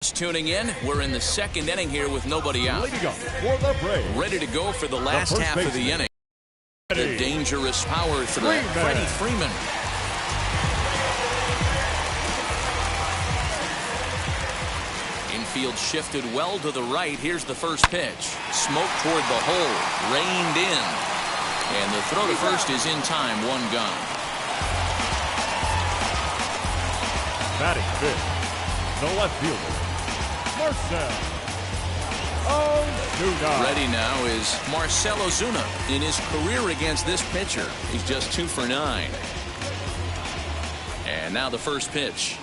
Tuning in, we're in the second inning here with nobody out. Ready to go for the last half of the inning. The dangerous power threat, Freddie Freeman. Infield shifted well to the right. Here's the first pitch. Smoke toward the hole, reined in. And the throw to first is in time, one gone. Batting fifth, the left fielder, Marcell Ozuna. Ready now is Marcell Ozuna. In his career against this pitcher, he's just 2 for 9. And now the first pitch.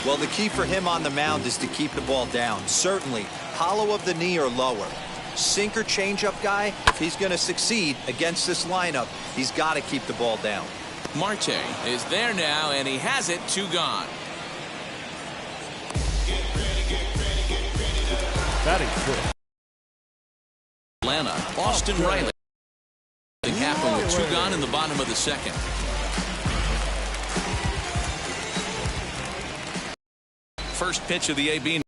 Well, the key for him on the mound is to keep the ball down. Certainly, hollow of the knee or lower. Sinker changeup guy, if he's going to succeed against this lineup, he's got to keep the ball down. Marte is there now, and he has it, 2 gone. Batting fifth. Atlanta, Austin Riley. The captain with 2 gone in the bottom of the second. First pitch of the AB.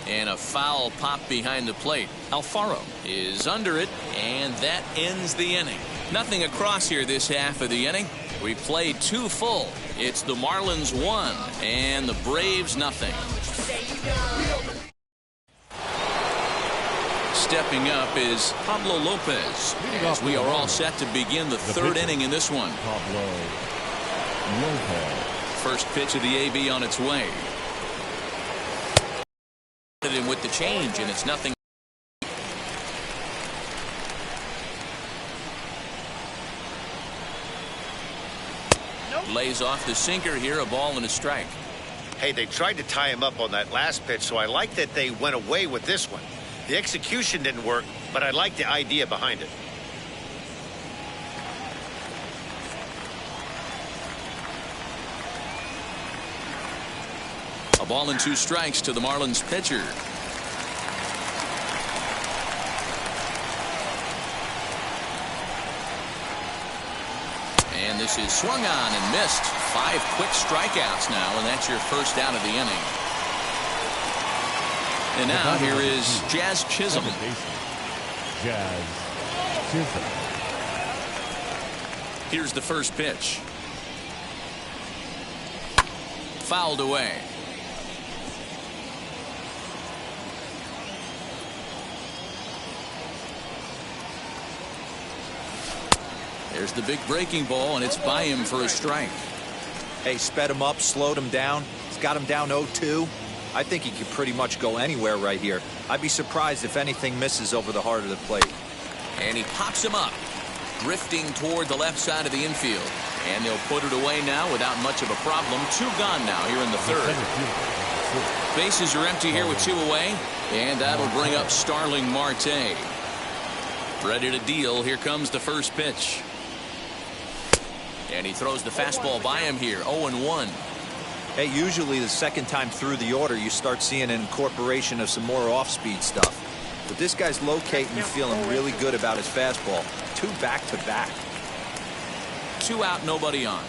And a foul pop behind the plate. Alfaro is under it, and that ends the inning. Nothing across here this half of the inning. We played 2 full. It's the Marlins 1 and the Braves nothing. Stepping up is Pablo Lopez, as we are all set to begin the third inning in this one. Pablo Lopez. First pitch of the AB on its way. Him with the change, and it's nothing. Lays off the sinker here, a ball and a strike. Hey, they tried to tie him up on that last pitch, so I like that they went away with this one. The execution didn't work, but I like the idea behind it. A ball and 2 strikes to the Marlins pitcher. And this is swung on and missed. 5 quick strikeouts now, and that's your first out of the inning. And now here is Jazz Chisholm. Jazz Chisholm. Here's the first pitch. Fouled away. There's the big breaking ball, and it's by him for a strike. Hey, sped him up, slowed him down. He's got him down 0-2. I think he could pretty much go anywhere right here. I'd be surprised if anything misses over the heart of the plate. And he pops him up, drifting toward the left side of the infield. And they'll put it away now without much of a problem. 2 gone now here in the third. Bases are empty here with 2 away. And that'll bring up Starling Marte. Ready to deal. Here comes the first pitch. And he throws the fastball by him here. 0-1. Hey, usually the second time through the order, you start seeing an incorporation of some more off-speed stuff. But this guy's locating and feeling really good about his fastball. 2 back-to-back. 2 out, nobody on.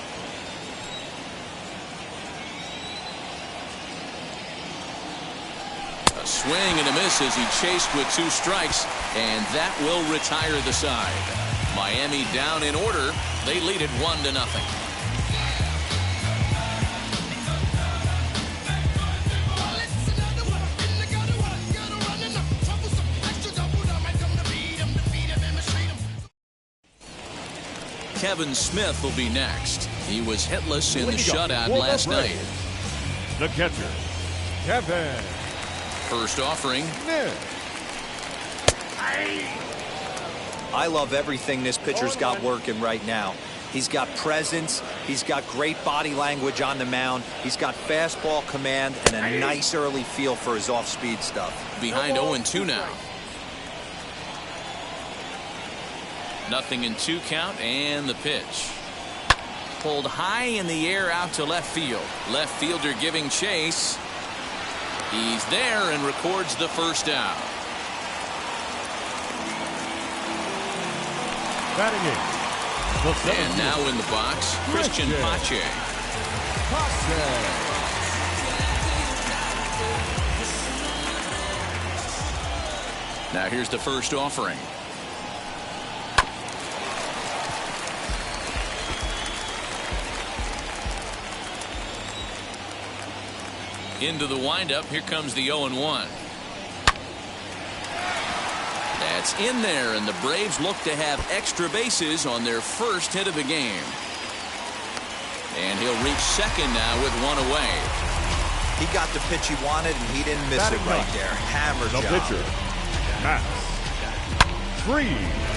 A swing and a miss as he chased with 2 strikes, and that will retire the side. Miami down in order. They lead it 1-0. Kevin Smith will be next. He was hitless in the shutout last night. The catcher, Kevin. First offering. I love everything this pitcher's got working right now. He's got presence. He's got great body language on the mound. He's got fastball command and a nice early feel for his off-speed stuff. Behind 0-2 now. Nothing in 2 count, and the pitch. Pulled high in the air out to left field. Left fielder giving chase. He's there and records the first out. Batting in, And now in the box, Christian Pache. Now here's the first offering. Into the windup. Here comes the 0-1. That's in there, and the Braves look to have extra bases on their first hit of the game. And he'll reach second now with one away. He got the pitch he wanted, and he didn't miss it right there. Hammer job. The pitcher, Max Fried.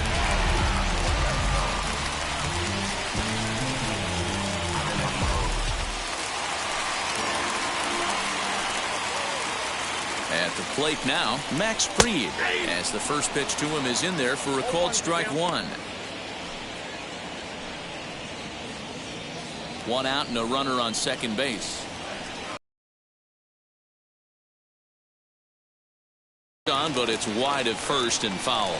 At the plate now, Max Fried, as the first pitch to him is in there for a called strike one. One out and a runner on second base. On, but it's wide at first and foul.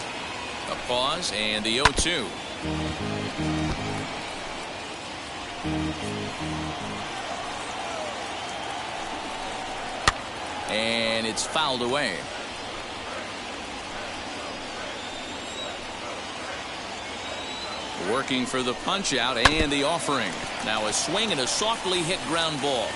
A pause and the 0-2. And it's fouled away. Working for the punch out and the offering. Now a swing and a softly hit ground ball.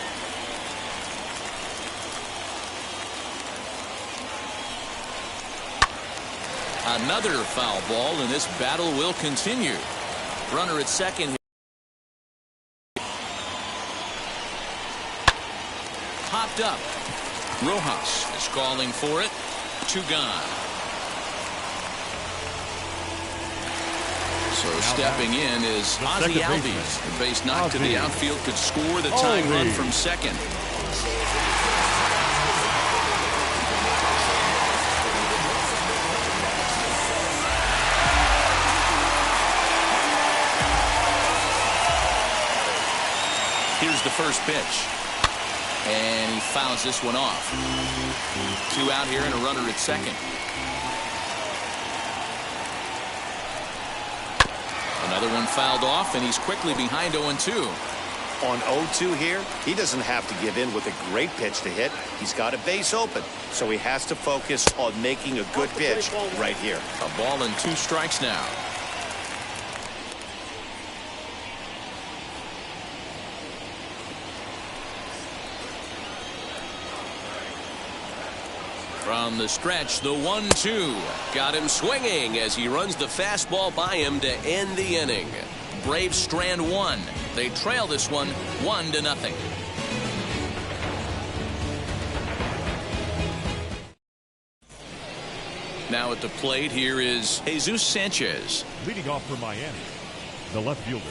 Another foul ball, and this battle will continue. Runner at second. Popped up. Rojas is calling for it. Two gone. So stepping in is Ozzie Albies. The base knock to the outfield could score the tying run from second. Here's the first pitch. And he fouls this one off. Two out here and a runner at second. Another one fouled off, and he's quickly behind 0-2. On 0-2 here, he doesn't have to give in with a great pitch to hit. He's got a base open, so he has to focus on making a good pitch right here. A ball and 2 strikes now. From the stretch, the 1-2 got him swinging as he runs the fastball by him to end the inning. Braves strand one. They trail this one 1-0. Now at the plate, here is Jesus Sanchez. Leading off for Miami, the left fielder,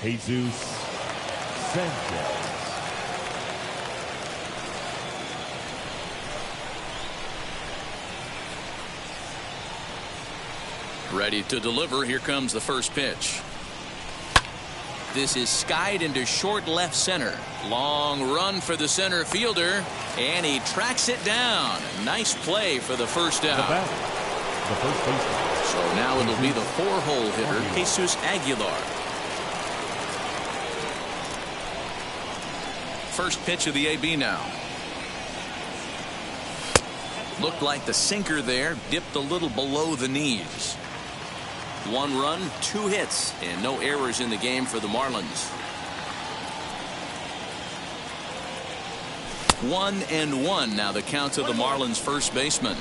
Jesus Sanchez. Ready to deliver. Here comes the first pitch. This is skied into short left center. Long run for the center fielder, and he tracks it down. Nice play for the first out. The first baseman. So now it'll be the 4-hole hitter, Jesus Aguilar. First pitch of the AB now. Looked like the sinker there dipped a little below the knees. 1 run, 2 hits, and no errors in the game for the Marlins. 1-1 now the count to the Marlins first baseman.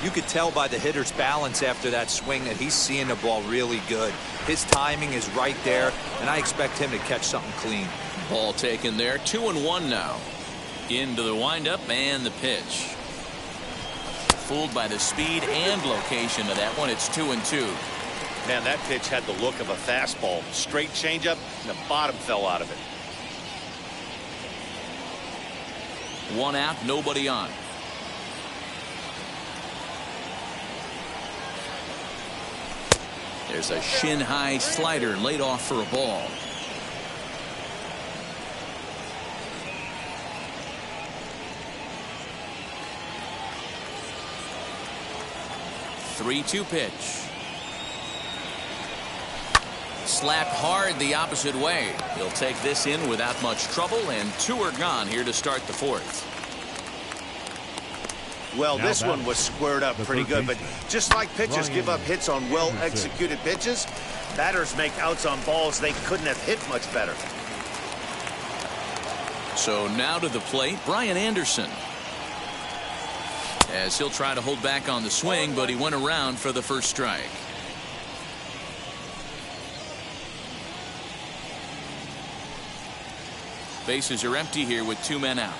You could tell by the hitter's balance after that swing that he's seeing the ball really good. His timing is right there, and I expect him to catch something clean. Ball taken there. 2-1 now. Into the windup and the pitch. Fooled by the speed and location of that one. It's 2-2. Man, that pitch had the look of a fastball. Straight changeup, and the bottom fell out of it. 1 out, nobody on. There's a shin-high slider laid off for a ball. 3-2 pitch. Slapped hard the opposite way. He'll take this in without much trouble, and 2 are gone here to start the 4th. Well, this one was squared up pretty good, but just like pitchers give up hits on well-executed pitches, batters make outs on balls they couldn't have hit much better. So now to the plate, Brian Anderson. As he'll try to hold back on the swing, but he went around for the first strike. Bases are empty here with 2 men out.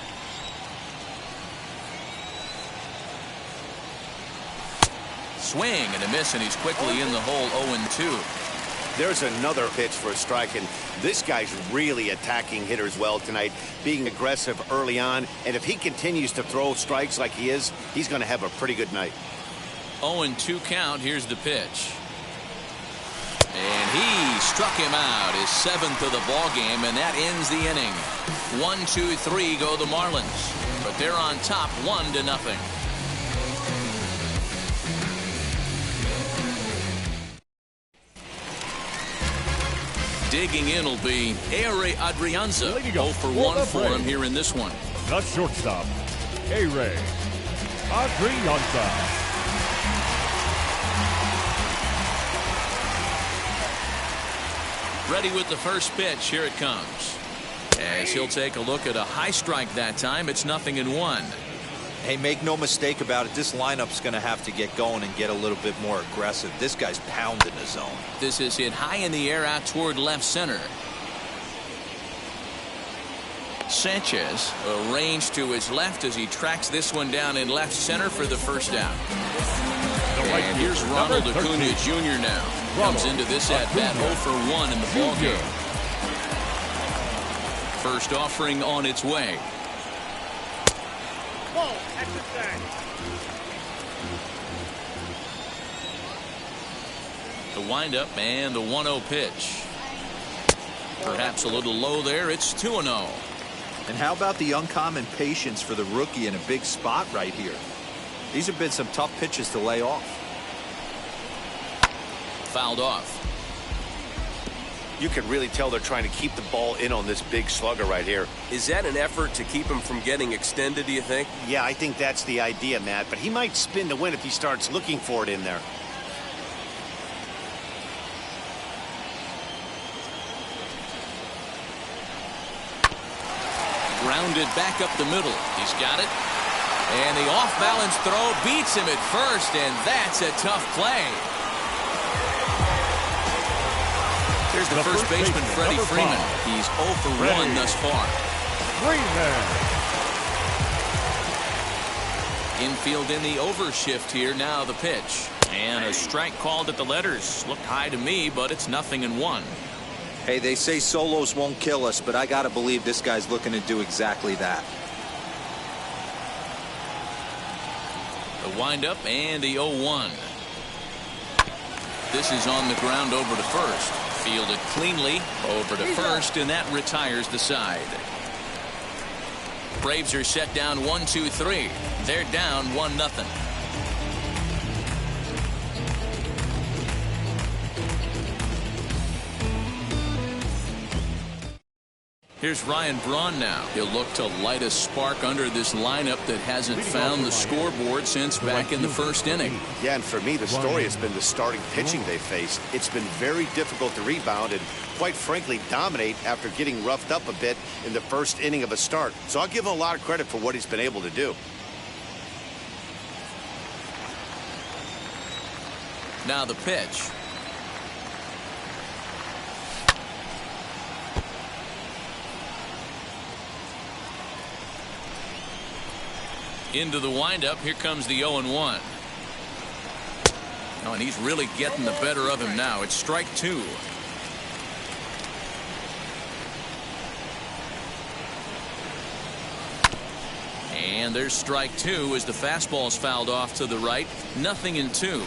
Swing and a miss, and he's quickly in the hole. 0-2. There's another pitch for a strike, and this guy's really attacking hitters well tonight, being aggressive early on, and if he continues to throw strikes like he is, he's going to have a pretty good night. 0-2 count. Here's the pitch. And he struck him out, his 7th of the ball game, and that ends the inning. 1-2-3 go the Marlins, but they're on top 1-0. Digging in will be Ehire Adrianza. 0 for 1 for him here in this one. The shortstop, Ehire Adrianza. Ready with the first pitch. Here it comes. As he'll take a look at a high strike that time. It's 0-1. Hey, make no mistake about it. This lineup's going to have to get going and get a little bit more aggressive. This guy's pounding the zone. This is hit high in the air out toward left center. Sanchez arranged to his left as he tracks this one down in left center for the first out. And here's Ronald Acuna Jr. now. Comes into this at-bat 0 for 1 in the ballgame. First offering on its way. The windup and the 1-0 pitch. Perhaps a little low there. It's 2-0. And how about the uncommon patience for the rookie in a big spot right here? These have been some tough pitches to lay off. Fouled off. You can really tell they're trying to keep the ball in on this big slugger right here. Is that an effort to keep him from getting extended, do you think? Yeah, I think that's the idea, Matt, but he might spin to win if he starts looking for it in there. Grounded back up the middle. He's got it. And the off-balance throw beats him at first, and that's a tough play. Here's the first baseman, Freddie Freeman. He's 0 for 1 thus far. Infield in the overshift here. Now the pitch. And a strike called at the letters. Looked high to me, but it's 0-1. Hey, they say solos won't kill us, but I got to believe this guy's looking to do exactly that. The windup and the 0-1. This is on the ground over to first. Fielded cleanly over to first, and that retires the side. Braves are set down 1-2-3. They're down 1-0. Here's Ryan Braun now. He'll look to light a spark under this lineup that hasn't found the scoreboard since back in the first inning. Yeah, and for me, the story has been the starting pitching they faced. It's been very difficult to rebound and, quite frankly, dominate after getting roughed up a bit in the first inning of a start. So I'll give him a lot of credit for what he's been able to do. Now the pitch. Into the windup. Here comes the 0-1. Oh, and he's really getting the better of him now. It's strike 2. And there's strike 2 as the fastball's fouled off to the right. 0-2.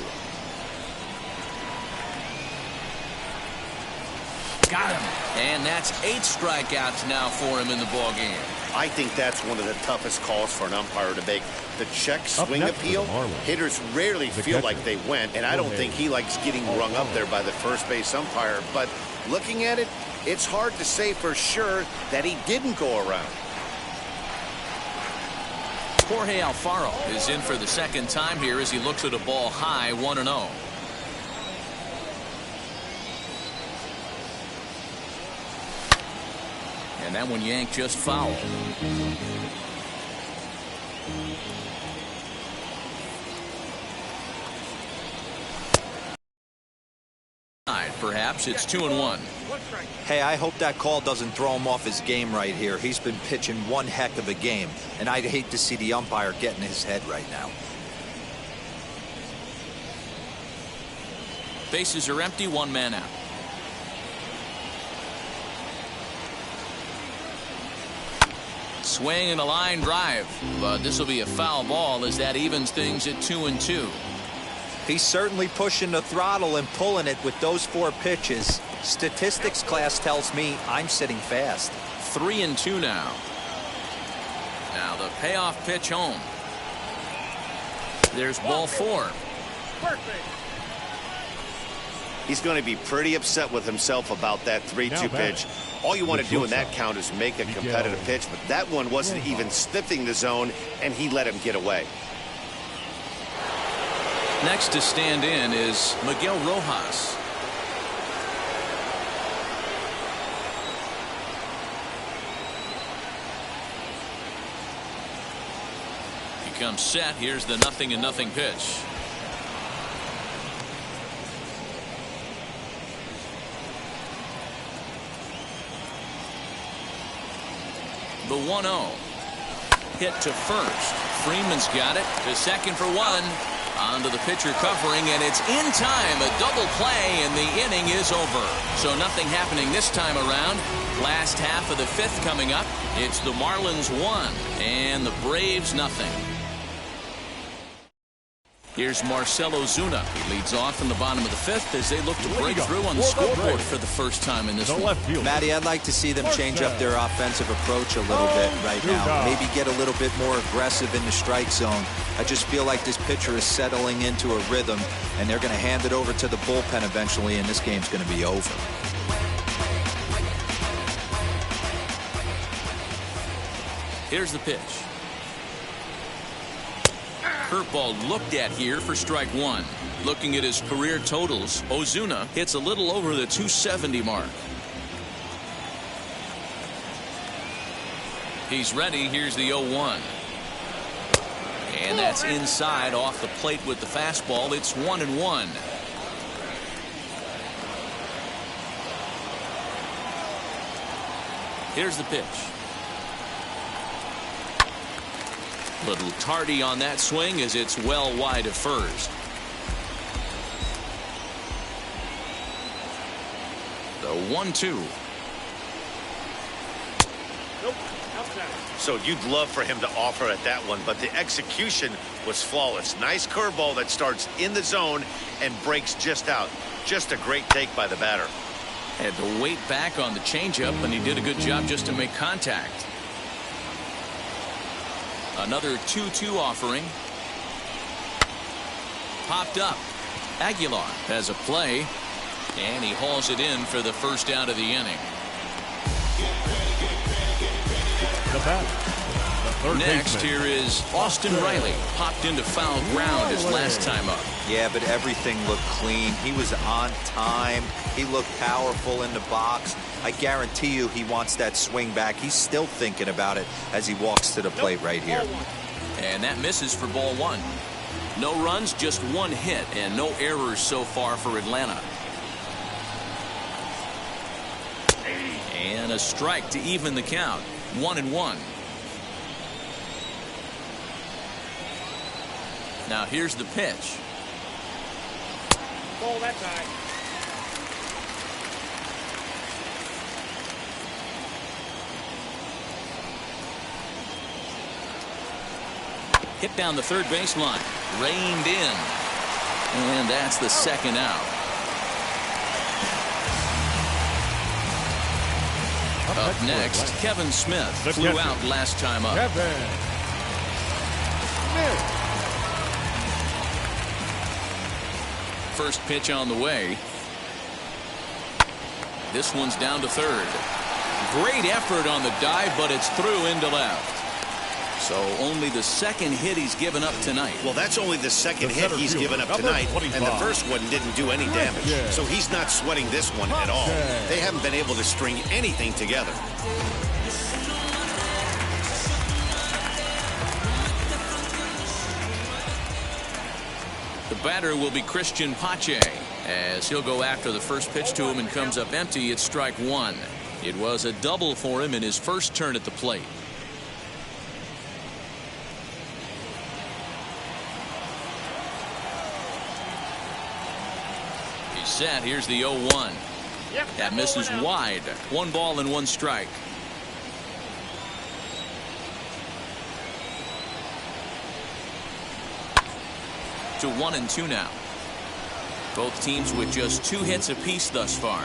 Got him. And that's 8 strikeouts now for him in the ballgame. I think that's one of the toughest calls for an umpire to make. The check swing appeal, hitters rarely feel like they went, and I don't think he likes getting rung up there by the first base umpire. But looking at it, it's hard to say for sure that he didn't go around. Jorge Alfaro is in for the second time here as he looks at a ball high, 1-0. And that one yanked just foul. Perhaps it's 2-1. Hey, I hope that call doesn't throw him off his game right here. He's been pitching one heck of a game, and I'd hate to see the umpire get in his head right now. Bases are empty, one man out. Swing and a line drive, but this will be a foul ball as that evens things at 2-2. He's certainly pushing the throttle and pulling it with those 4 pitches. Statistics class tells me I'm sitting fast. 3-2 now. Now the payoff pitch home. There's ball 4. He's going to be pretty upset with himself about that 3-2 pitch. All you want to do in that count is make a competitive pitch, but that one wasn't even sniffing the zone, and he let him get away. Next to stand in is Miguel Rojas. He comes set. Here's the 0-0 pitch. The 1-0. Hit to first. Freeman's got it. To second for 1. Onto the pitcher covering, and it's in time. A double play, and the inning is over. So nothing happening this time around. Last half of the 5th coming up. It's the Marlins 1 and the Braves nothing. Here's Marcell Ozuna. He leads off in the bottom of the 5th as they look to break through on the scoreboard for the first time in this one. Matty, I'd like to see them change up their offensive approach a little bit right now. Maybe get a little bit more aggressive in the strike zone. I just feel like this pitcher is settling into a rhythm, and they're going to hand it over to the bullpen eventually, and this game's going to be over. Here's the pitch. Curveball looked at here for strike 1. Looking at his career totals, Ozuna hits a little over the 270 mark. He's ready. Here's the 0-1. And that's inside off the plate with the fastball. It's 1-1. Here's the pitch. Little tardy on that swing as it's well wide of first. The 1-2. So you'd love for him to offer at that one, but the execution was flawless. Nice curveball that starts in the zone and breaks just out. Just a great take by the batter. Had to wait back on the changeup, and he did a good job just to make contact. Another 2-2 offering. Popped up. Aguilar has a play, and he hauls it in for the first out of the inning. Next, here is Austin Riley. Popped into foul ground his last time up. Yeah, but everything looked clean. He was on time. He looked powerful in the box. I guarantee you he wants that swing back. He's still thinking about it as he walks to the plate right here. And that misses for ball 1. No runs, just 1 hit, and no errors so far for Atlanta. And a strike to even the count. 1-1. Now here's the pitch. Ball that time. Hit down the third baseline. Reined in. And that's the second out. Up next, Kevin Smith flew out last time up. Kevin Smith. First pitch on the way. This one's down to third. Great effort on the dive, but it's through into left. So only the second hit he's given up tonight. Well, that's only the second hit he's given up tonight, and the first one didn't do any damage. So he's not sweating this one at all. They haven't been able to string anything together. The batter will be Christian Pache, as he'll go after the first pitch to him and comes up empty. It's strike one. It was a double for him in his first turn at the plate. He's set. Here's the 0-1. That misses wide. 1 ball and 1 strike. To 1-2 now. Both teams with just 2 hits apiece thus far.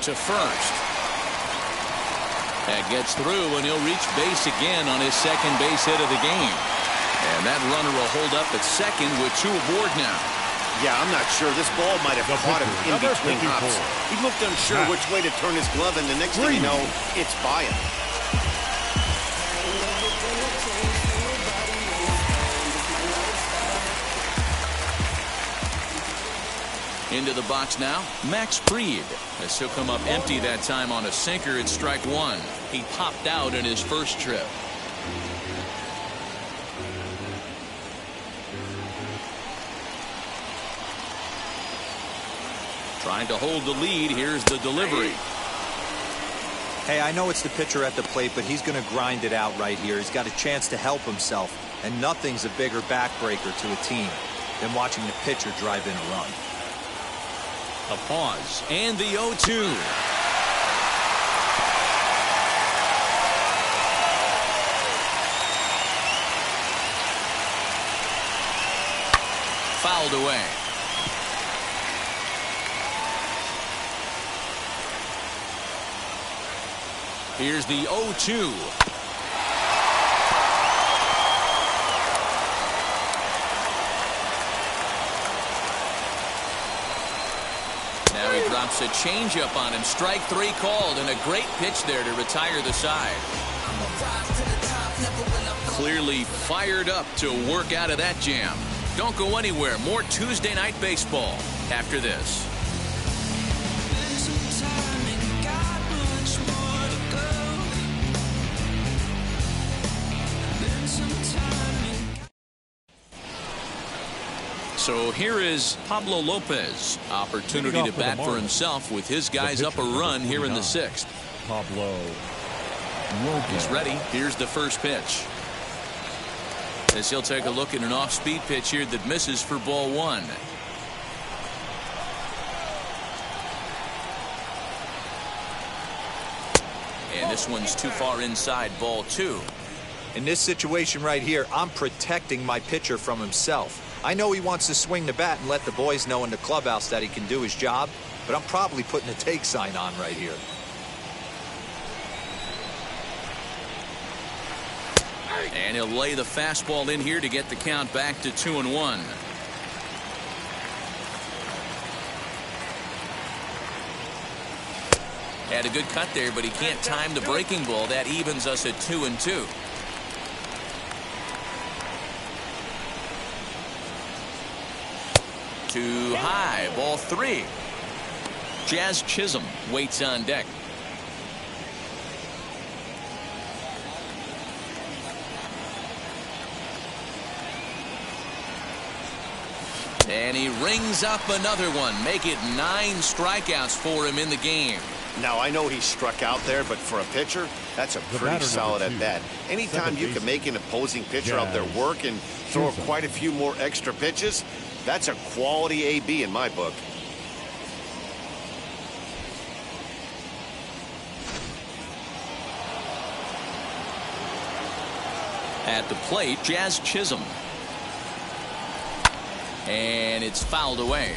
To first. That gets through, and he'll reach base again on his second base hit of the game. And that runner will hold up at second with 2 aboard now. Yeah, I'm not sure. This ball might have caught him in between hops. He looked unsure which way to turn his glove, and the next thing you know, it's by him. Into the box now, Max Fried, as he'll come up empty that time on a sinker at strike one. He popped out in his first trip. Trying to hold the lead. Here's the delivery. Hey, I know it's the pitcher at the plate, but he's going to grind it out right here. He's got a chance to help himself, and nothing's a bigger backbreaker to a team than watching the pitcher drive in a run. A pause, and the 0-2. Fouled away. Here's the 0-2. Now he drops a changeup on him. Strike 3 called, and a great pitch there to retire the side. Clearly fired up to work out of that jam. Don't go anywhere. More Tuesday Night Baseball after this. So here is Pablo Lopez. Opportunity to bat for himself with his guys up a run here in the 6th. Pablo Lopez. He's ready. Here's the first pitch. As he'll take a look at an off-speed pitch here that misses for ball 1. And this one's too far inside, ball 2. In this situation right here, I'm protecting my pitcher from himself. I know he wants to swing the bat and let the boys know in the clubhouse that he can do his job, but I'm probably putting a take sign on right here. And he'll lay the fastball in here to get the count back to 2-1. Had a good cut there, but he can't time the breaking ball. That evens us at 2-2. Too high, ball 3. Jazz Chisholm waits on deck. And he rings up another one. Make it 9 strikeouts for him in the game. Now, I know he struck out there, but for a pitcher, that's a pretty solid at bat. Anytime you can make an opposing pitcher out there work and throw quite a few more extra pitches, that's a quality AB in my book. At the plate, Jazz Chisholm. And it's fouled away.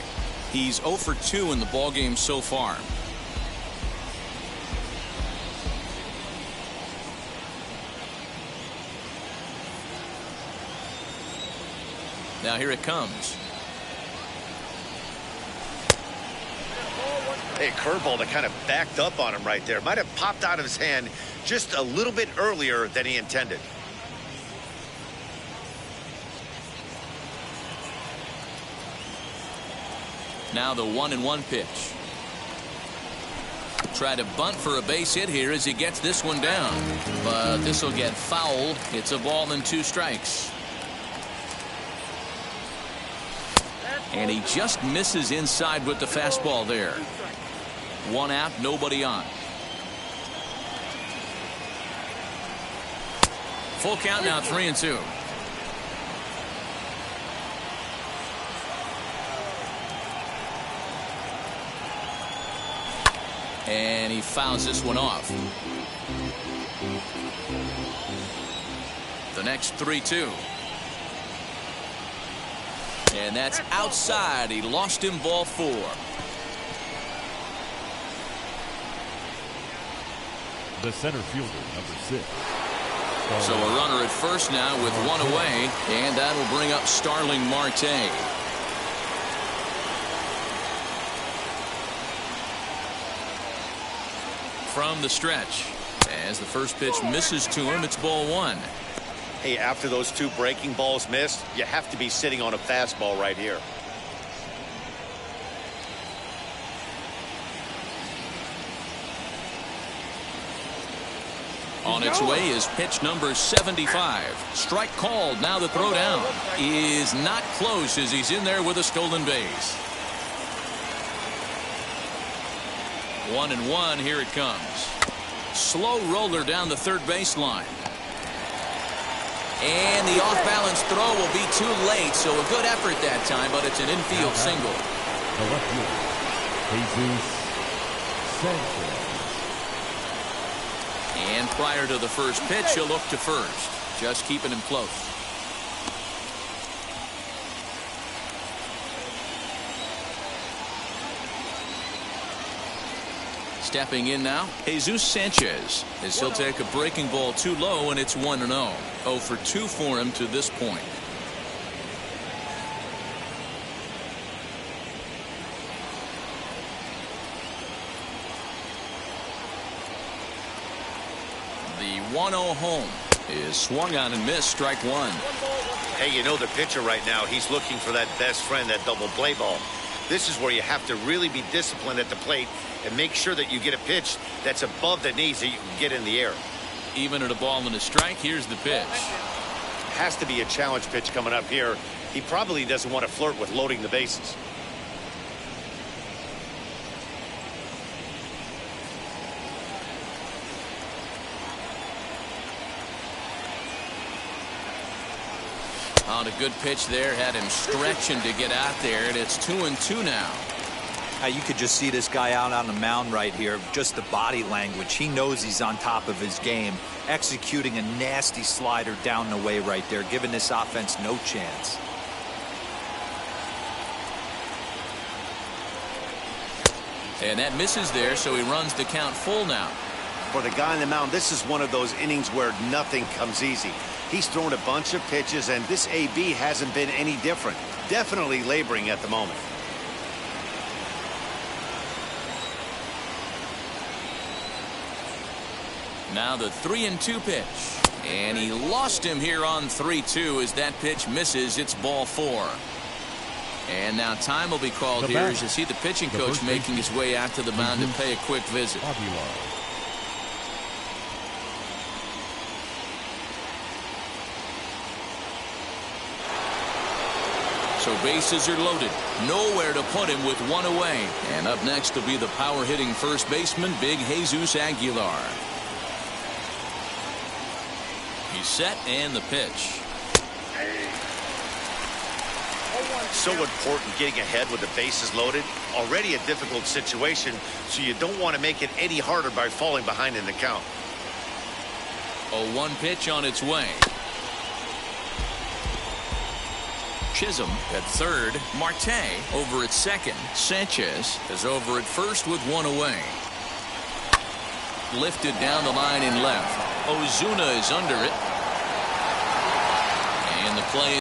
He's 0 for 2 in the ballgame so far. Now here it comes. Hey, curveball that kind of backed up on him right there. Might have popped out of his hand just a little bit earlier than he intended. Now the 1-1 pitch. Try to bunt for a base hit here as he gets this one down. But this will get foul. It's a ball and 2 strikes. And he just misses inside with the fastball there. 1 out, nobody on. Full count now, 3-2. And he fouls this one off. The next 3-2. And that's outside. He lost him, ball 4. The center fielder, number 6. So a runner at first now with 1 away, and that'll bring up Starling Marte. From the stretch, as the first pitch misses to him, it's ball 1. Hey, after those 2 breaking balls missed, you have to be sitting on a fastball right here. On its way is pitch number 75. Strike called. Now the throw down is not close as he's in there with a stolen base. 1-1. Here it comes. Slow roller down the third baseline. And the off-balance throw will be too late, so a good effort that time, but it's an infield single. The left fielder, Jesus Sanchez. And prior to the first pitch, he'll look to first, just keeping him close. Stepping in now, Jesus Sanchez, as he'll take a breaking ball too low, and it's 1-0. 0 for 2 for him to this point. The 1-0 home is swung on and missed, strike 1. Hey, you know the pitcher right now, he's looking for that best friend, that double play ball. This is where you have to really be disciplined at the plate and make sure that you get a pitch that's above the knees that you can get in the air. Even at a ball and a strike, here's the pitch. Has to be a challenge pitch coming up here. He probably doesn't want to flirt with loading the bases. On a good pitch there, had him stretching to get out there, and it's 2-2 now. You could just see this guy out on the mound right here. Just the body language. He knows he's on top of his game. Executing a nasty slider down the way right there, giving this offense no chance. And that misses there, so he runs the count full now. For the guy on the mound, this is one of those innings where nothing comes easy. He's thrown a bunch of pitches, and this AB hasn't been any different. Definitely laboring at the moment. Now the 3-2 pitch. And he lost him here on 3-2 as that pitch misses. It's ball 4. And now time will be called here as you see the pitching coach making his way out to the mound to pay a quick visit. So bases are loaded. Nowhere to put him with 1 away. And up next will be the power-hitting first baseman, Big Jesus Aguilar. He's set, and the pitch. So important getting ahead with the bases loaded. Already a difficult situation, so you don't want to make it any harder by falling behind in the count. A 1 pitch on its way. Chisholm at third. Marte over at second. Sanchez is over at first with one away. Lifted down the line in left. Ozuna is under it. And the play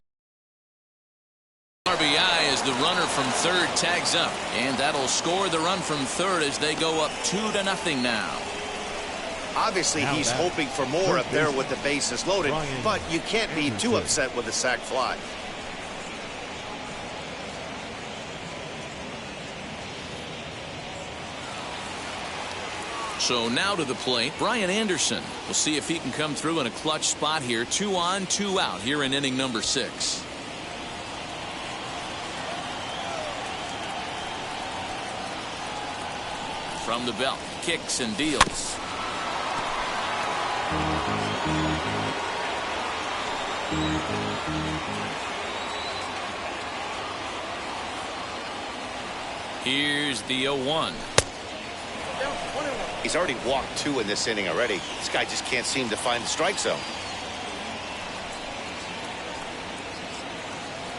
RBI as the runner from third tags up. And that'll score the run from third as they go up 2-0 now. Obviously, he's hoping for more up there with the bases loaded, but you can't be too upset with a sac fly. So now to the plate, Brian Anderson. We'll see if he can come through in a clutch spot here. 2 on, 2 out here in inning number 6. From the belt, kicks and deals. Here's the 0-1. He's already walked 2 in this inning already. This guy just can't seem to find the strike zone.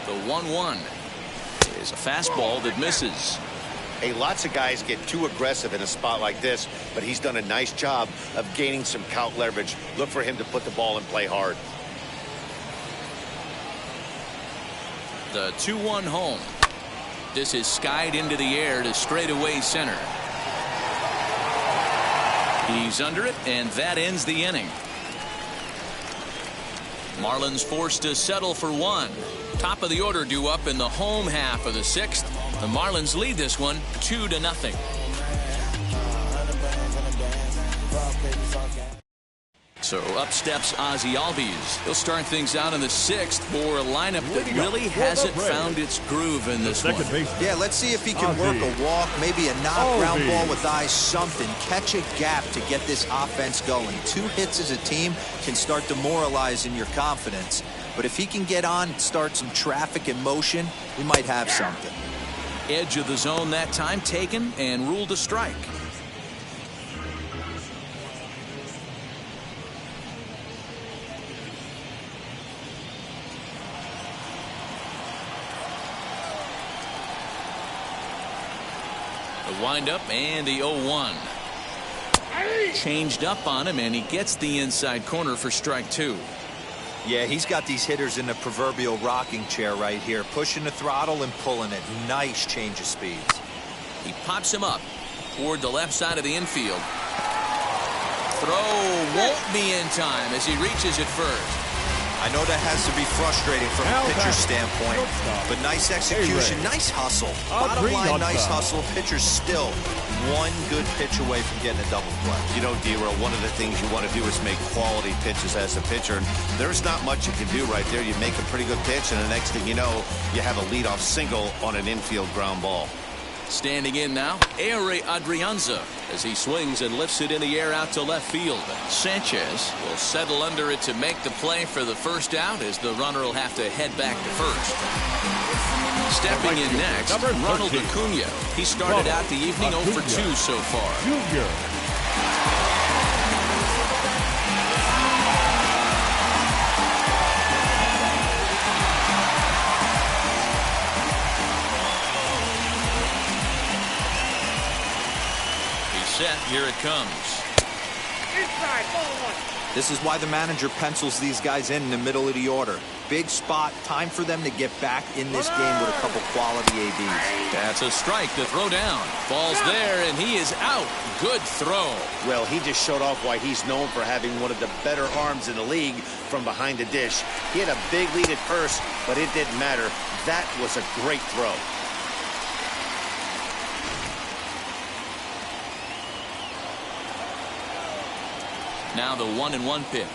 The 1-1 is a fastball that misses. Hey, lots of guys get too aggressive in a spot like this, but he's done a nice job of gaining some count leverage. Look for him to put the ball in play hard. The 2-1 home. This is skied into the air to straightaway center. He's under it, and that ends the inning. Marlins forced to settle for 1. Top of the order due up in the home half of the 6th. The Marlins lead this one 2-0. So up steps Ozzie Albies. He'll start things out in the 6th for a lineup that really hasn't found its groove in this one. Yeah, let's see if he can work a walk, maybe a knock ground ball with eyes, something. Catch a gap to get this offense going. 2 hits as a team can start demoralizing your confidence. But if he can get on, start some traffic in motion, we might have something. Edge of the zone that time taken and ruled a strike. The windup and the 0-1. Changed up on him, and he gets the inside corner for strike 2. Yeah, he's got these hitters in the proverbial rocking chair right here, pushing the throttle and pulling it. Nice change of speeds. He pops him up toward the left side of the infield. Throw won't be in time as he reaches it first. I know that has to be frustrating from a pitcher's standpoint, but nice execution, nice hustle. Bottom line, nice hustle. Pitcher's still 1 good pitch away from getting a double play. You know, D-Roll, one of the things you want to do is make quality pitches as a pitcher. And there's not much you can do right there. You make a pretty good pitch, and the next thing you know, you have a leadoff single on an infield ground ball. Standing in now, Ehire Adrianza as he swings and lifts it in the air out to left field. Sanchez will settle under it to make the play for the first out as the runner will have to head back to first. Stepping in next, Ronald Acuna. He started out the evening 0 for 2 so far. Set, here it comes. Inside, ball 1. This is why the manager pencils these guys in the middle of the order. Big spot, time for them to get back in this game with a couple quality ABs. That's a strike to throw down. Ball's there, and he is out. Good throw. Well, he just showed off why he's known for having one of the better arms in the league from behind the dish. He had a big lead at first, but it didn't matter. That was a great throw. Now the 1-1 pitch.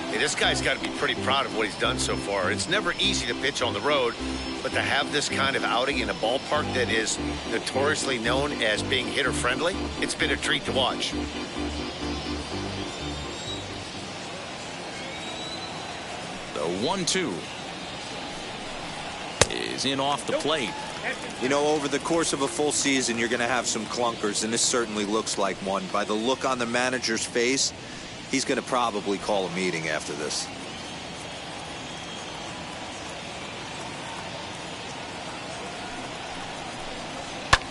Hey, this guy's got to be pretty proud of what he's done so far. It's never easy to pitch on the road, but to have this kind of outing in a ballpark that is notoriously known as being hitter-friendly, it's been a treat to watch. The 1-2 is in off the plate. You know, over the course of a full season, you're going to have some clunkers, and this certainly looks like one. By the look on the manager's face, He's going to probably call a meeting after this.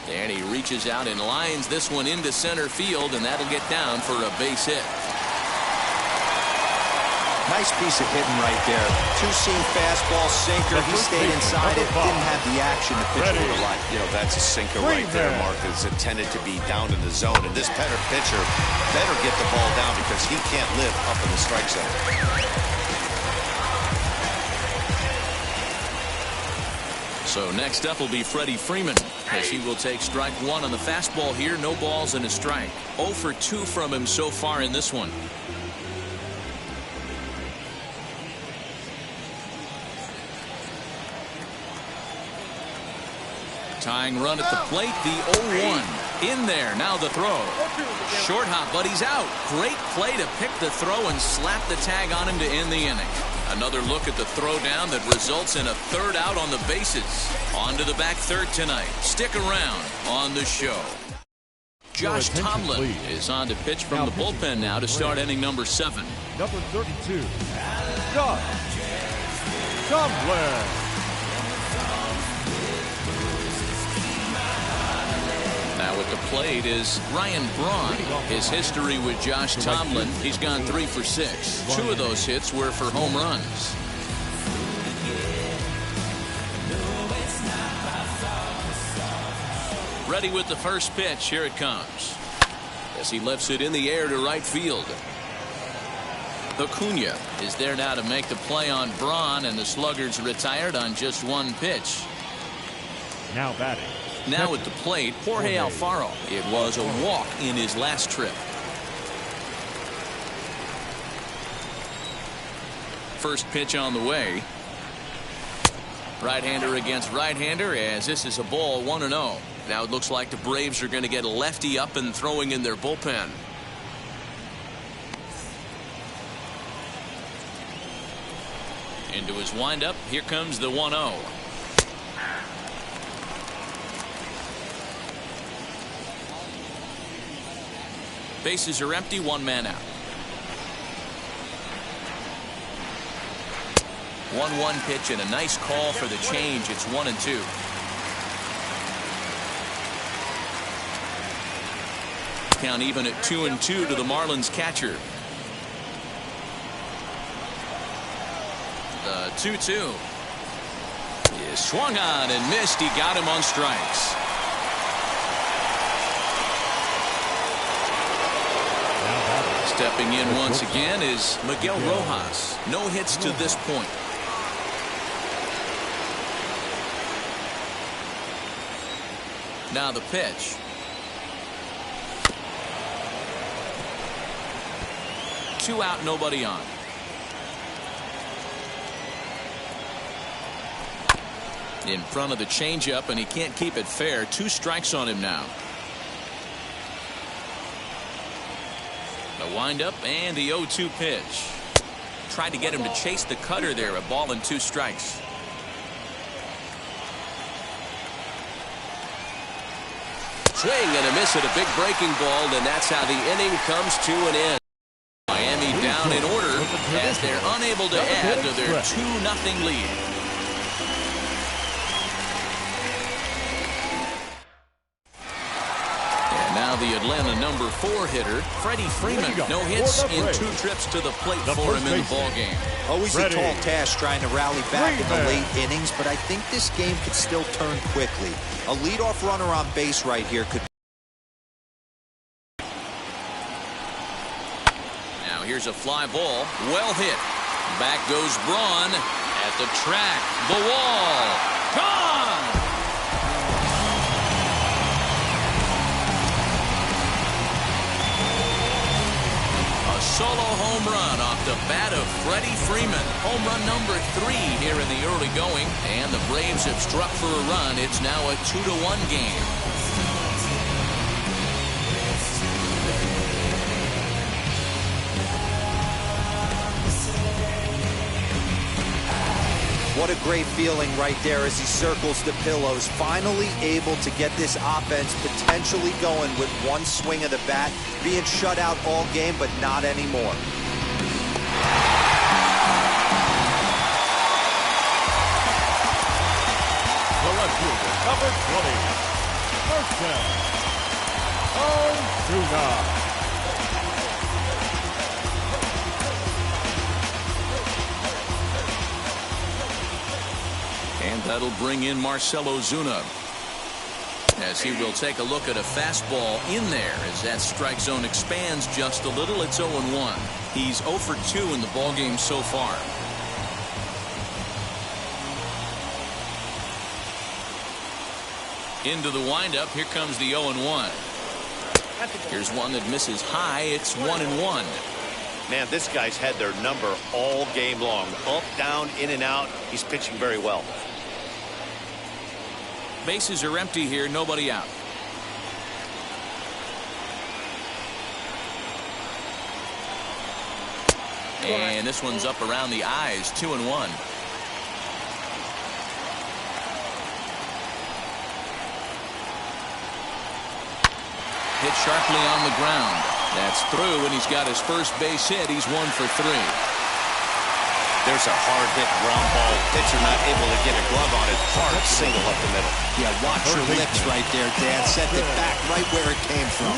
And he reaches out and lines this one into center field, and that'll get down for a base hit. Nice piece of hitting right there. Two-seam fastball, sinker. He stayed inside it. Didn't have the action the pitcher would have liked. You know, that's a sinker right there, Mark. It's intended to be down in the zone. And this pitcher better get the ball down because he can't live up in the strike zone. So next up will be Freddie Freeman, as he will take strike one on the fastball here. No balls and a strike. 0 for 2 from him so far in this one. Tying run at the plate, the 0-1. In there, now the throw. Short hop, but he's out. Great play to pick the throw and slap the tag on him to end the inning. Another look at the throwdown that results in a third out on the bases. On to the back third tonight. Stick around on the show. Josh Tomlin is on to pitch from the bullpen now to start inning number 7. Number 32, Josh Tomlin. Now at the plate is Ryan Braun. His history with Josh Tomlin, he's gone 3 for 6. 2 of those hits were for home runs. Ready with the first pitch. Here it comes. As he lifts it in the air to right field. Acuna is there now to make the play on Braun, and the Sluggers retired on just 1 pitch. Now batting. Now at the plate, Jorge Alfaro. It was a walk in his last trip. First pitch on the way. Right-hander against right-hander, as this is a ball 1-0. Now it looks like the Braves are going to get a lefty up and throwing in their bullpen. Into his windup. Here comes the 1-0. Bases are empty, 1 man out. 1-1 pitch and a nice call for the change. It's 1-2. Count even at 2-2 to the Marlins catcher. The 2-2 is swung on and missed. He got him on strikes. Stepping in once again is Miguel Rojas. No hits to this point. Now the pitch. Two out, nobody on. In front of the changeup, and he can't keep it fair. 2 strikes on him now. The windup and the 0-2 pitch. Tried to get him to chase the cutter there. A ball and 2 strikes. Swing and a miss at a big breaking ball, and that's how the inning comes to an end. Miami down in order as they're unable to add to their 2-0 lead. Now the Atlanta number 4 hitter, Freddie Freeman. No hits in 2 trips to the plate for him in the ballgame. Always a tall task trying to rally back in the late innings, but I think this game could still turn quickly. A leadoff runner on base right here could. Now here's a fly ball, well hit. Back goes Braun at the track, the wall, gone! Solo home run off the bat of Freddie Freeman. Home run number 3 here in the early going, and the Braves have struck for a run. It's now a 2-1 game. What a great feeling right there as he circles the pillows. Finally able to get this offense potentially going with one swing of the bat. Being shut out all game, but not anymore. The left fielder, number 20. First down. Ozuna. And that'll bring in Marcell Ozuna, as he will take a look at a fastball in there as that strike zone expands just a little. It's 0-1. He's 0 for 2 in the ballgame so far. Into the windup. Here comes the 0-1. Here's one that misses high. It's 1-1. Man, this guy's had their number all game long. Up, down, in and out. He's pitching very well. Bases are empty here. Nobody out. And this one's up around the eyes. 2-1. Hit sharply on the ground. That's through, and he's got his first base hit. He's 1 for 3. There's a hard hit ground ball. Pitcher not able to get a glove on it. Hard single up the middle. Yeah, watch your lips right there, Dan. Sent it back right where it came from.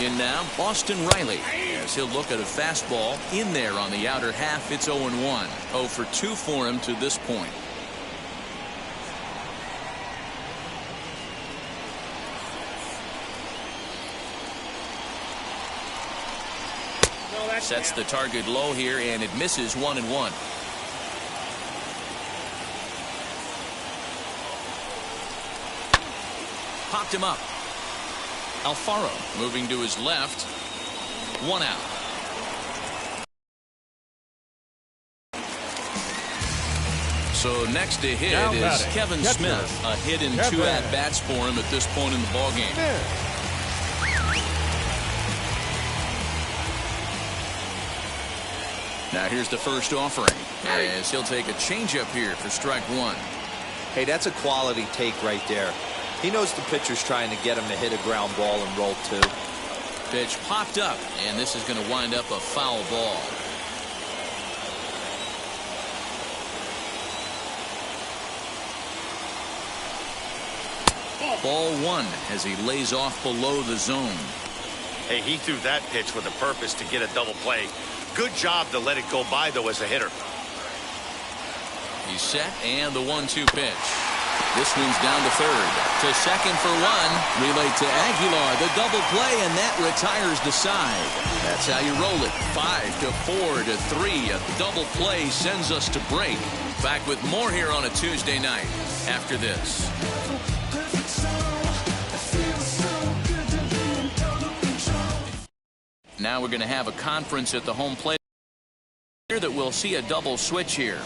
In now, Boston Riley, as he'll look at a fastball in there on the outer half. It's 0-1. 0 for 2 for him to this point. Sets the target low here, and it misses. 1-1. Popped him up. Alfaro moving to his left. 1 out. So next to hit is Kevin Smith. A hit in 2 at-bats for him at this point in the ballgame. Now here's the first offering, as he'll take a changeup here for strike 1. Hey, that's a quality take right there. He knows the pitcher's trying to get him to hit a ground ball and roll 2. Pitch popped up, and this is going to wind up a foul ball. Ball 1 as he lays off below the zone. Hey, he threw that pitch with a purpose to get a double play. Good job to let it go by, though, as a hitter. He's set, and the 1-2 pitch. This one's down to third. To second for 1. Relay to Aguilar. The double play, and that retires the side. That's how you roll it. 5 to 4 to 3. A double play sends us to break. Back with more here on a Tuesday night after this. Now we're going to have a conference at the home plate here that we'll see a double switch here.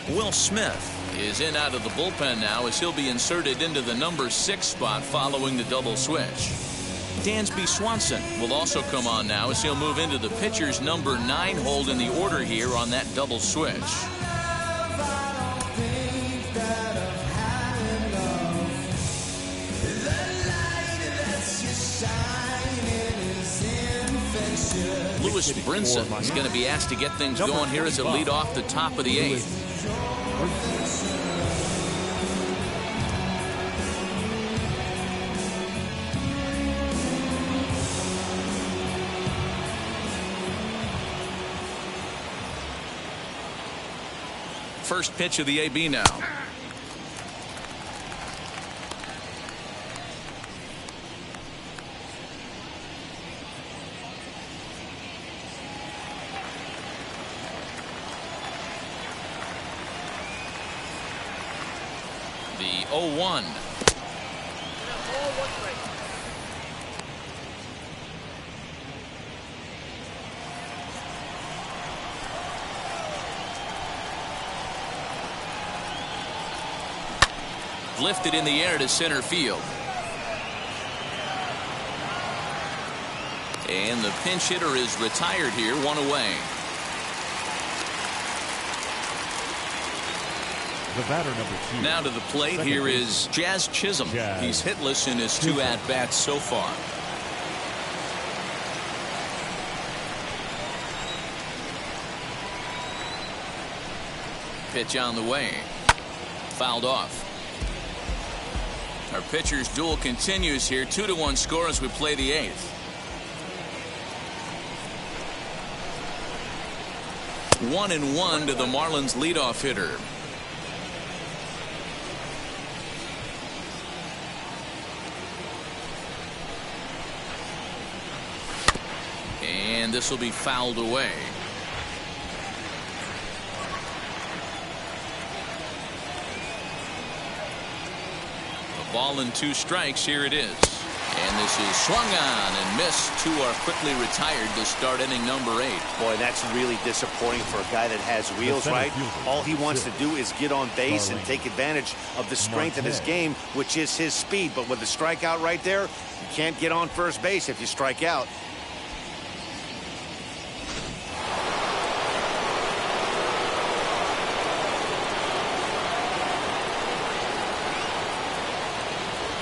Will Smith is in out of the bullpen now, as he'll be inserted into the number 6 spot following the double switch. Dansby Swanson will also come on now, as he'll move into the pitcher's number 9 hold in the order here on that double switch. Lewis Brinson is going to be asked to get things going here as a lead off the top of the 8th. First pitch of the AB now. The 0-1. lifted in the air to center field. And the pinch hitter is retired here, one away. The batter, number 2. Now to the plate, Second here baseman. is Jazz Chisholm. Jazz He's hitless in his 2 at-bats so far. Pitch on the way. Fouled off. Our pitcher's duel continues here. 2-1 score as we play the 8th. 1-1 to the Marlins leadoff hitter. And this will be fouled away. A ball and 2 strikes. Here it is. And this is swung on and missed. 2 are quickly retired to start inning number 8. Boy, that's really disappointing for a guy that has wheels, right? All he wants to do is get on base and take advantage of the strength of his game, which is his speed. But with the strikeout right there, you can't get on first base if you strike out.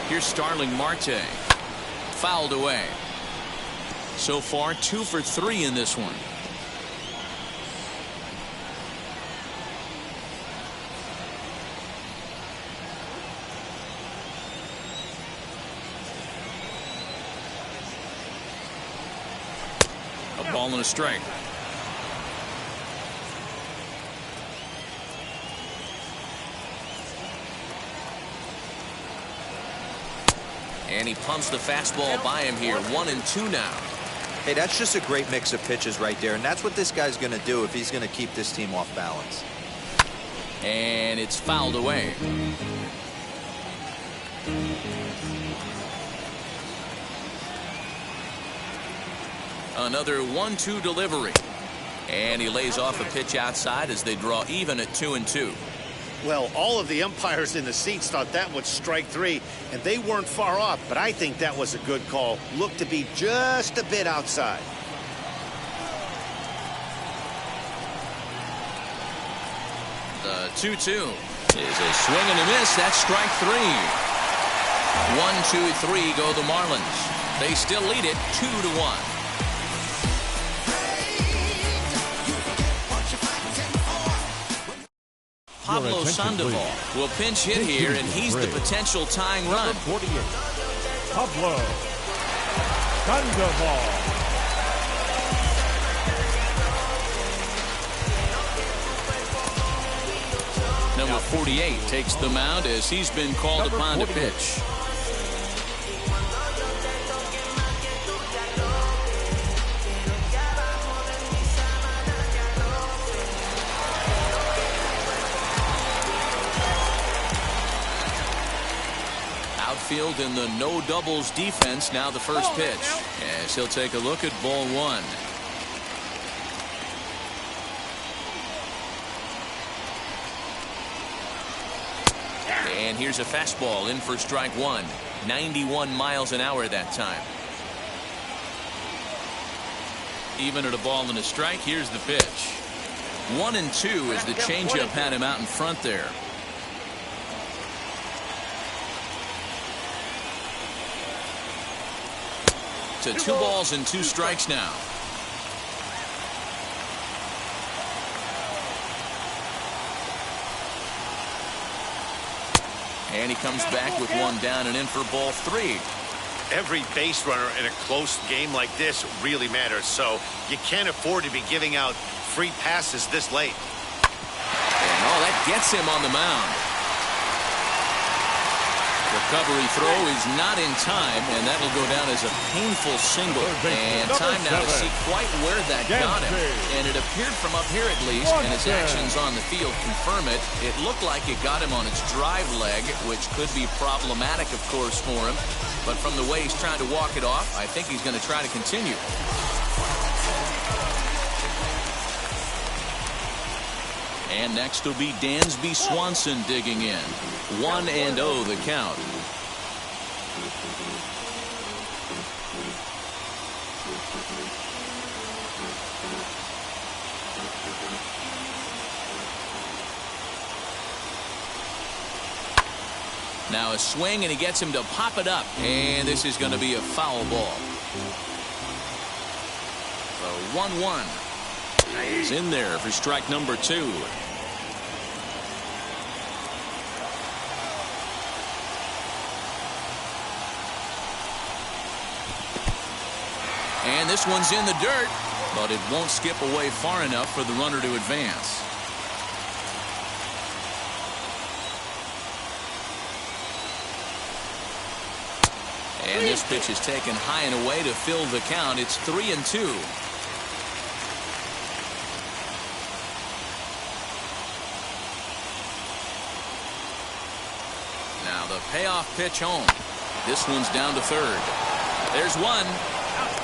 Here's Starling Marte. Fouled away. So far 2 for 3 in this one. A ball and a strike. And he pumps the fastball by him here. 1-2 now. Hey, that's just a great mix of pitches right there, and that's what this guy's going to do if he's going to keep this team off balance. And it's fouled away. Another 1-2 delivery. And he lays off a pitch outside as they draw even at 2-2. Well, all of the umpires in the seats thought that was strike 3, and they weren't far off, but I think that was a good call. Looked to be just a bit outside. The 2-2 is a swing and a miss. That's strike 3. 1-2-3 go the Marlins. They still lead it 2-1. Pablo Sandoval will pinch hit here, and he's the potential tying run. 48. Pablo Sandoval. Number 48 takes the mound as he's been called upon to pitch. Outfield in the no doubles defense. Now the first pitch as he'll take a look at ball 1. And here's a fastball in for strike 1. 91 miles an hour that time. Even at a ball and a strike. Here's the pitch. 1-2 as the changeup had him out in front there. To 2 balls and 2 strikes now. And he comes back with 1 down and in for ball 3. Every base runner in a close game like this really matters, so you can't afford to be giving out free passes this late. And that gets him on the mound. Recovery throw is not in time, and that'll go down as a painful single. And time now to see quite where that got him. And it appeared from up here at least, and his actions on the field confirm it. It looked like it got him on its drive leg, which could be problematic, of course, for him. But from the way he's trying to walk it off, I think he's going to try to continue. And next will be Dansby Swanson digging in. 1-0 the count. Now a swing, and he gets him to pop it up. And this is going to be a foul ball. The 1-1. He's in there for strike number 2. And this one's in the dirt, but it won't skip away far enough for the runner to advance. And this pitch is taken high and away to fill the count. It's 3-2. Now the payoff pitch home. This one's down to third. There's one.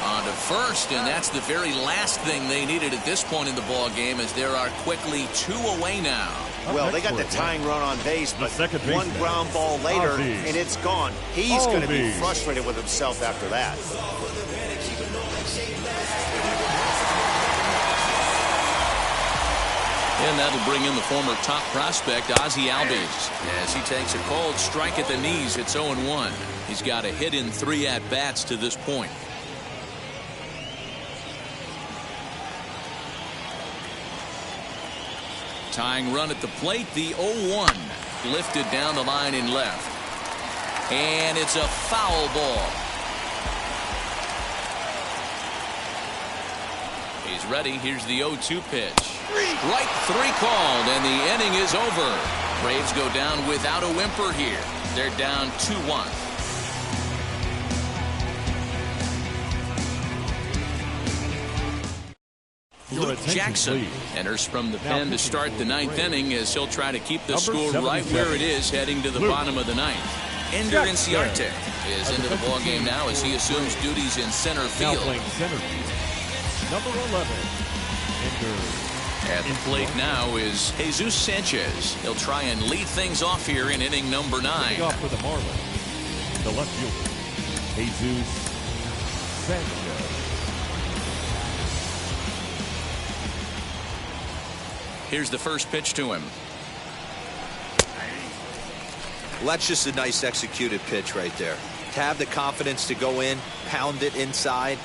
On to first, and that's the very last thing they needed at this point in the ball game, as there are quickly 2 away now. Well, they got the tying run on base, but one ground ball later, and it's gone. He's going to be frustrated with himself after that. And that'll bring in the former top prospect, Ozzie Albies, as he takes a cold strike at the knees. It's 0-1. He's got a hit in 3 at-bats to this point. Tying run at the plate, the 0-1. Lifted down the line in left. And it's a foul ball. He's ready. Here's the 0-2 pitch. Strike 3 called, and the inning is over. Braves go down without a whimper here. They're down 2-1. Luke Jackson enters from the pen to start the 9th inning, as he'll try to keep the score right where it is heading to the bottom of the 9th. Ender Inciarte is into the ball game now as he assumes duties in center field. Number 11, At the plate now is Jesus Sanchez. He'll try and lead things off here in inning number 9. Off for the Marlins, the left fielder, Jesus Sanchez. Here's the first pitch to him. Well, that's just a nice executed pitch right there. To have the confidence to go in, pound it inside.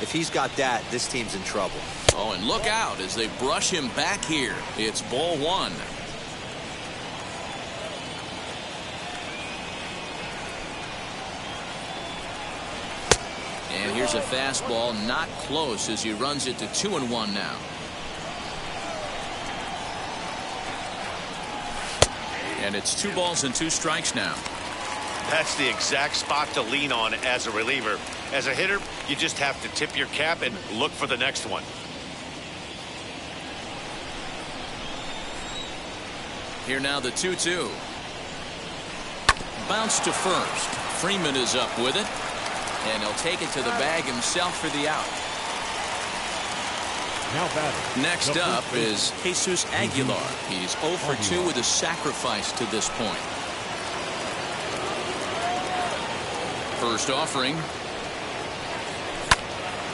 If he's got that, this team's in trouble. Oh, and look out as they brush him back here. It's ball 1. And here's a fastball, not close, as he runs it to 2-1 now. And it's 2 balls and 2 strikes now. That's the exact spot to lean on as a reliever. As a hitter, you just have to tip your cap and look for the next one. Here now the 2-2. Bounce to first. Freeman is up with it. And he'll take it to the bag himself for the out. Next up is Jesus Aguilar. He's 0 for 2 with a sacrifice to this point. First offering.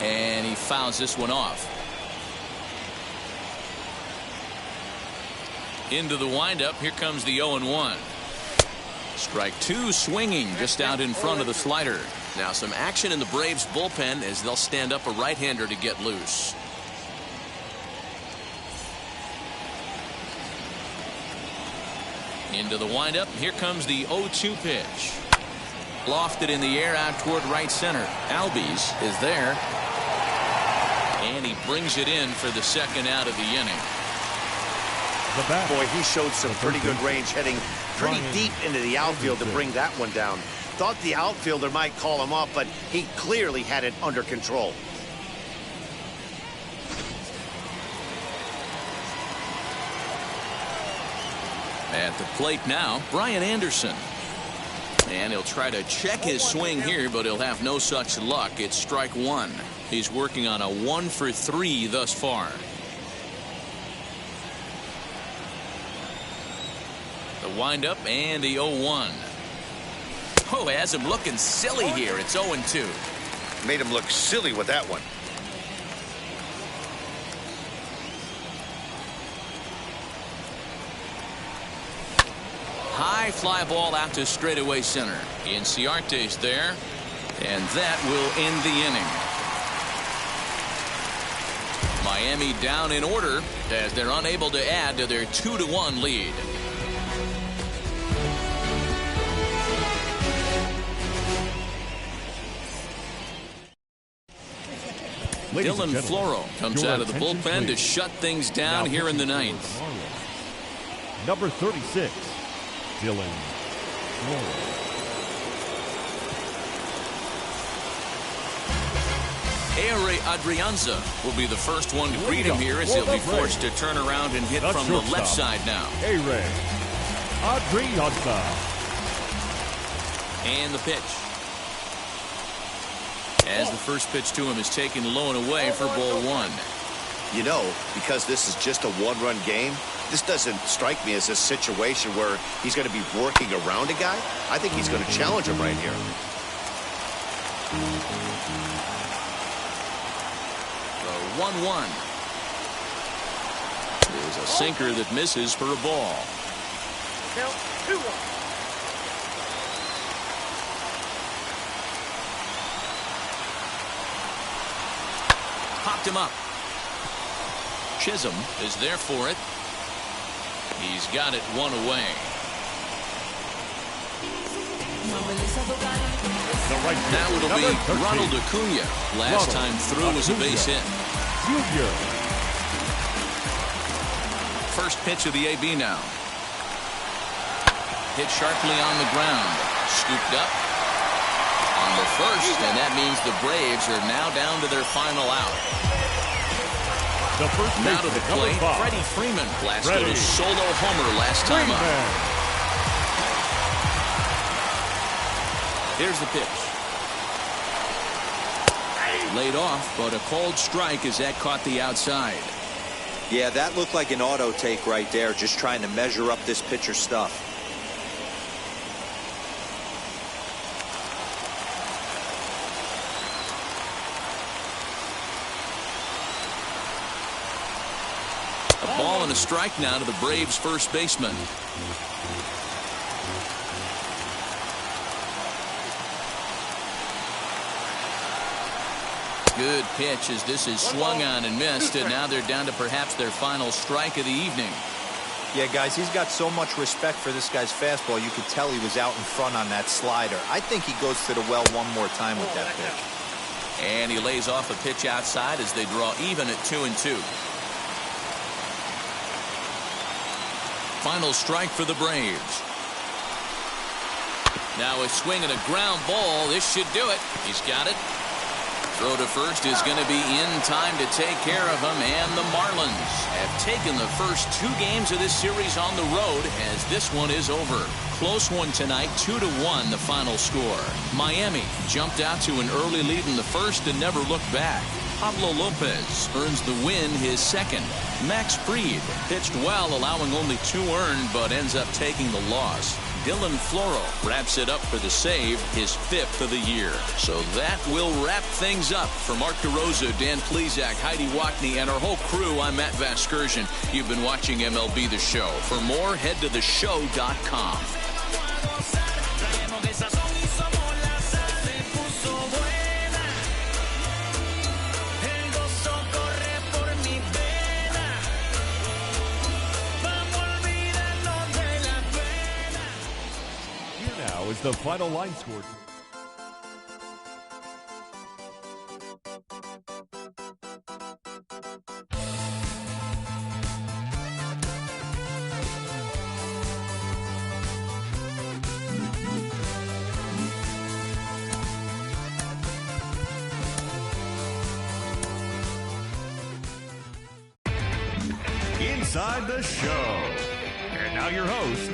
And he fouls this one off. Into the windup. Here comes the 0-1. Strike 2 swinging just out in front of the slider. Now some action in the Braves bullpen as they'll stand up a right-hander to get loose. Into the windup. Here comes the 0-2 pitch. Lofted in the air out toward right center. Albies is there. And he brings it in for the second out of the inning. Boy, he showed some pretty good range, heading pretty deep into the outfield to bring that one down. Thought the outfielder might call him up, but he clearly had it under control. At the plate now, Brian Anderson. And he'll try to check his swing here, but he'll have no such luck. It's strike 1. He's working on a 1 for 3 thus far. The windup and the 0-1. Oh, has him looking silly here. It's 0-2. Made him look silly with that one. High fly ball out to straightaway center. Inciarte's there, and that will end the inning. Miami down in order as they're unable to add to their 2-1 lead. Dylan Floro comes out of the bullpen to shut things down here in the ninth. Number 36, Dylan Floro. Ehire Adrianza will be the first one to greet him here as he'll be forced to turn around and hit from the left side now. Ehire Adrianza. And the pitch. As the first pitch to him is taken low and away for ball one. You know, because this is just a one-run game, this doesn't strike me as a situation where he's going to be working around a guy. I think he's going to challenge him right here. The 1-1. There's a sinker that misses for a ball. Count 2-1. Popped him up. Chisholm is there for it. He's got it one away. Now it'll be Ronald Acuna. Last time through was a base hit. Junior. First pitch of the AB now. Hit sharply on the ground. Scooped up on the first, and that means the Braves are now down to their final out. The first now to the plate, Freddie Freeman blasted a solo homer last time up. Here's the pitch. Laid off, but a called strike as that caught the outside. Yeah, that looked like an auto take right there, just trying to measure up this pitcher's stuff. A ball and a strike now to the Braves' first baseman. Good pitch as this is swung on and missed, and now they're down to perhaps their final strike of the evening. Yeah, guys, he's got so much respect for this guy's fastball. You could tell he was out in front on that slider. I think he goes to the well one more time with that pitch. And he lays off a pitch outside as they draw even at 2-2. Final strike for the Braves. Now a swing and a ground ball. This should do it. He's got it. Throw to first is going to be in time to take care of him, and the Marlins have taken the first two games of this series on the road as this one is over. Close one tonight, 2-1 the final score. Miami jumped out to an early lead in the first and never looked back. Pablo Lopez earns the win, his second. Max Fried pitched well, allowing only 2 earned, but ends up taking the loss. Dylan Floro wraps it up for the save, his 5th of the year. So that will wrap things up. For Mark DeRosa, Dan Plesac, Heidi Wackney, and our whole crew, I'm Matt Vasgersian. You've been watching MLB The Show. For more, head to theshow.com. Is the final line score. Inside the Show. And now your host,